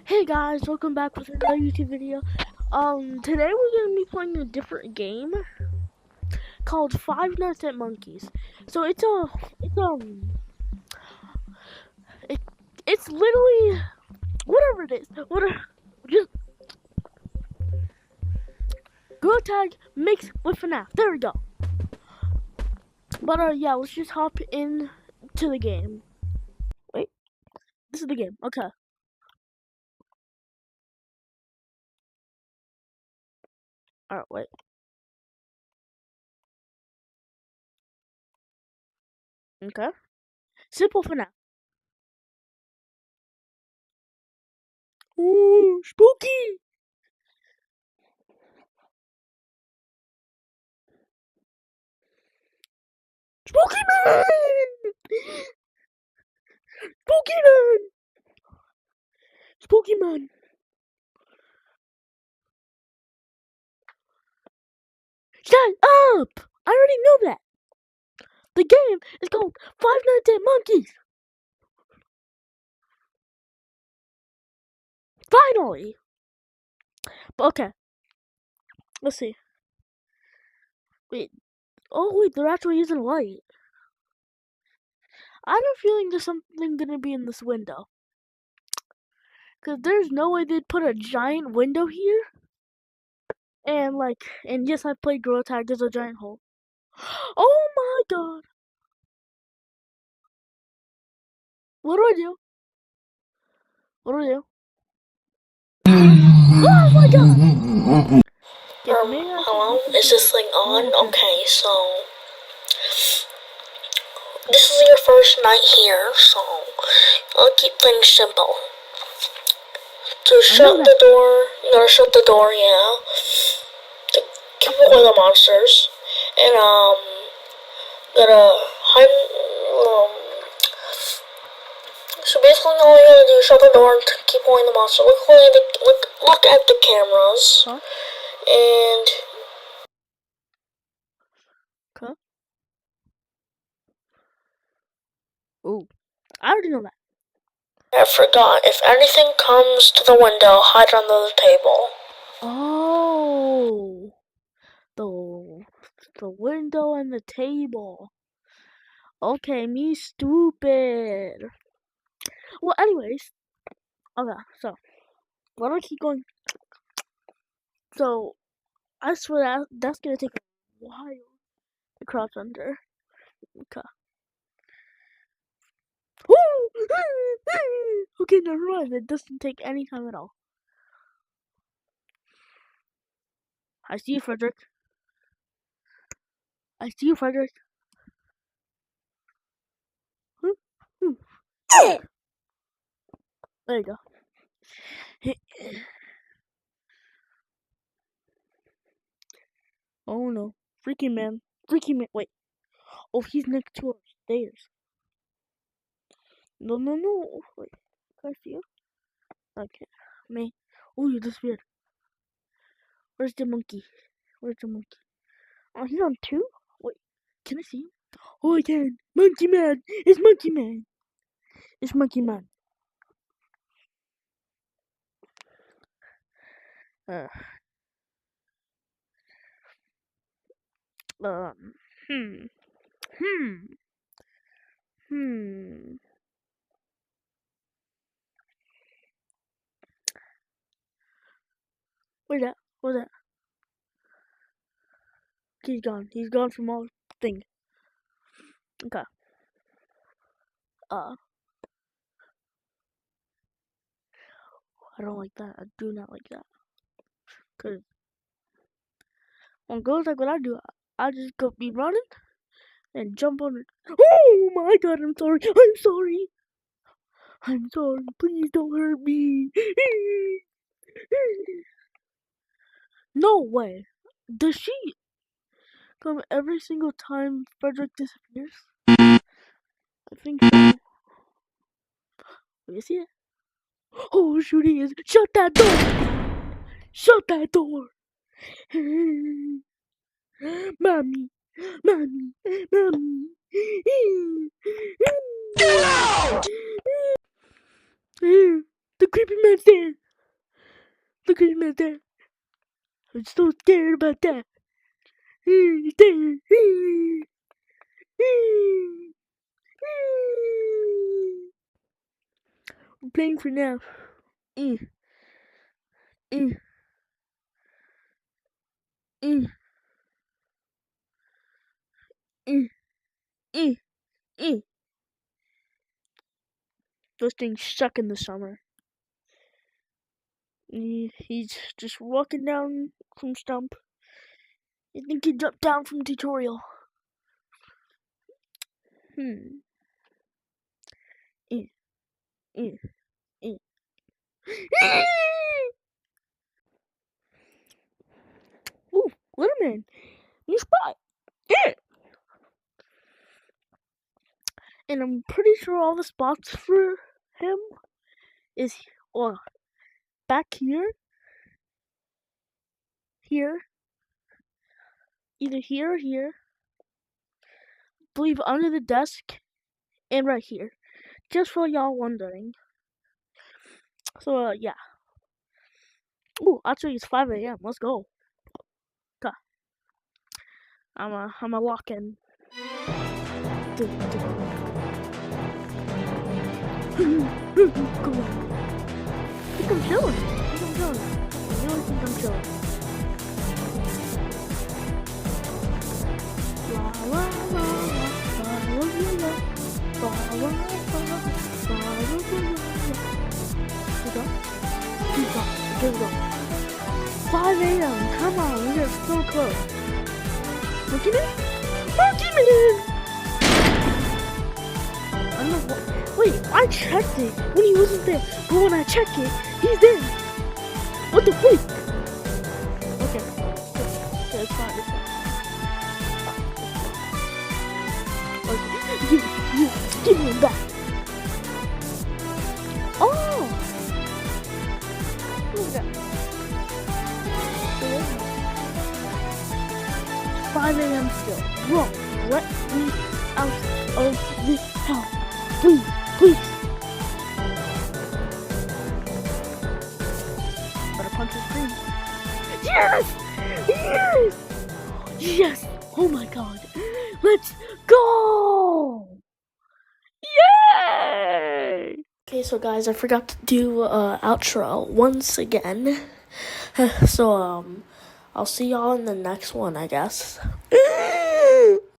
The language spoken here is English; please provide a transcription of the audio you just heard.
Hey guys, welcome back with another YouTube video. Today we're gonna be playing a different game called Five Nights at Monkey's. So it, it's literally whatever it is. Just Girl Tag mixed with FNAF. There we go. But yeah, let's just hop in to the game. Wait, this is the game. Okay. Alright, wait. Okay. Simple FNAF. Ooh, spooky! Spooky man! Spooky man! Spooky man! Shut up! I already know that. The game is called Five Nights at Monkey's. Finally! But okay, let's see. Wait. Oh wait, they're actually using light. I have a feeling there's something gonna be in this window. Cause there's no way they'd put a giant window here. And yes, I played Gorilla Tag. There's a giant hole. Oh my god! What do I do? What do I do? Oh my god! Hello? Is this thing on? Okay, so this is your first night here, so I'll keep things simple. To shut the door, you gotta shut the door, yeah. To keep away the monsters. And, gotta hide, so basically all you gotta do is shut the door and keep away the monster. Look at the cameras. Huh? And Okay. Ooh, I already know that. I forgot, if anything comes to the window, hide under the table. Oh, the window and the table. Okay, me stupid. Well, anyways, okay, so why do I keep going? So I swear that's gonna take a while to crouch under. Okay. Okay, never mind. It doesn't take any time at all. I see you, Frederick. I see you, Frederick. There you go. Oh no. Freaky man. Freaky man. Wait. Oh, he's next to our stairs. No, no, no. Wait. Can I see you? Okay. Me. Oh, you disappeared. Where's the monkey? Where's the monkey? Oh, he's on two? Wait. Can I see him? Oh, I can. Monkey man. It's monkey man. It's monkey man. Uh. Um. Hmm. Hmm. Hmm. Where's that? Where's that? He's gone. He's gone from all things. Okay. I don't like that. I do not like that. Cause when girls like what I do, I just go be running and jump on it. Oh my god! I'm sorry. I'm sorry. I'm sorry. Please don't hurt me. No way. Does she come every single time Frederick disappears? I think so. Let me see it. Oh, shoot, he is. Shut that door! Shut that door! Mommy! Mommy! Mommy! No! The creepy man out there. Look at him out there. I'm so scared about that. He's there. I'm playing for now. Mm. Mm. Mm. Mm. Mm. Mm. Those things suck in the summer. He's just walking down from Stump. I think he jumped down from tutorial. Mm. Mm. Mm. Ooh, little man, new spot. Yeah. And I'm pretty sure all the spots for him is back here, either here or here. I believe under the desk and right here. Just for y'all wondering. So yeah. Ooh, actually it's 5 a.m. Let's go. Okay. I'm a lock in. Go on. I think I'm chilling. I really think I'm chilling. La la la la la la la la Here we go. 5 a.m. Come on, we are so close. Pokemon? I don't know what. Wait, I checked it when he wasn't there. But when I check it, he's there. What the freak? Okay, it's fine. Okay, give me him back. Oh! Look at that. 5 a.m. still. Bro, let me out of this house. Please, please. Better punch his screen. Yes! Yes! Yes! Oh my god. Let's go! Yay! Okay, so guys, I forgot to do outro once again. So, I'll see y'all in the next one, I guess.